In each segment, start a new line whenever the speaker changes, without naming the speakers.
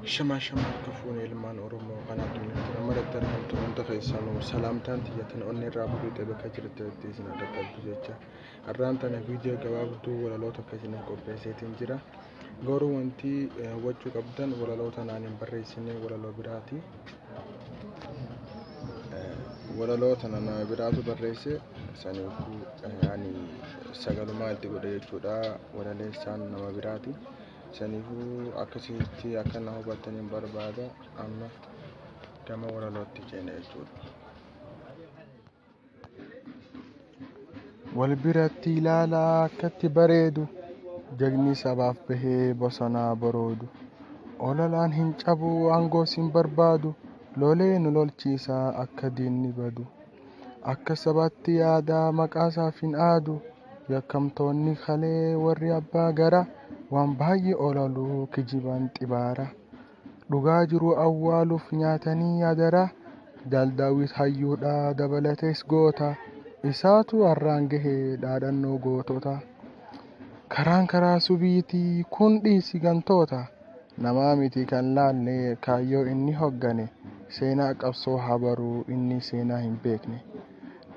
Shama kafuun ilmaan Oromoo kanaaf nama dargaggoota hunda keessanuu salaamtaan xiyyatan onni irraa bu'ee bakka jirtutti isin dhaqqabdu jecha. Har'aan tana viidiyoo gabaabduu walaloota akkasiin qopheesseetiin jira. Garuu wanti wachuu qabdan walaloota naan hin barreessine walaloo biraati. Walaloota nama biraatu barreesse saniifuu ani sagalumaa itti godhe jechuudha. Walaleessaan nama biraati. Saniifuu akkasitti akka nama hubataniin barbaada amma gama walalootti ceena jechuudha. Wal biratti ilaalaa akkatti bareedu jagni sabaaf bahee bosonaa baroodu. Olalaan hin cabu aangoos hin barbaadu lolee nu lolchiisaa akka diinni badu. Akka sabatti yaadaa maqaasaaf hin aadu yakkamtoonni kalee warri abbaa gara. Waan baay'ee olaluu kijibaan xibaara dhugaa jiru awwaaluuf nyaatanii adara Daawit hayyuudha dabalatees goota isaatu har'aan gahee dhaadannoo gootota karaan karaa subiitii kun dhiisi gantoota namaa miti kan laalle kaayyoo inni hoggane seenaa qabsoo habaruu inni seenaa hin beekne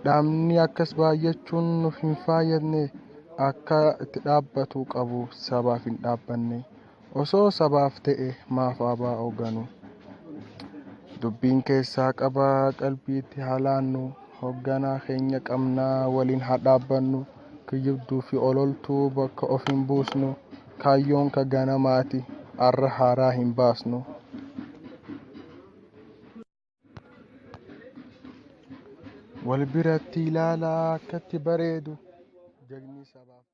dhaamni akkas baay'achuun nuuf hin fayyadne. Akka itti dhaabbatu qabu sabaaf hin dhaabbanne osoo sabaaf ta'e maaf abaa hogganu dubbiin keessaa qabaa qalbiitti halaannu hogganaa keenya qabnaa waliin haa dhaabbannu kiyyibduu fi ololtuu bakka of hin buusnu kaayyoon ka ganamaati har'a haaraa hin baasnu. Wal biratti ilaalaa akkatti bareedu jagni sabaaf.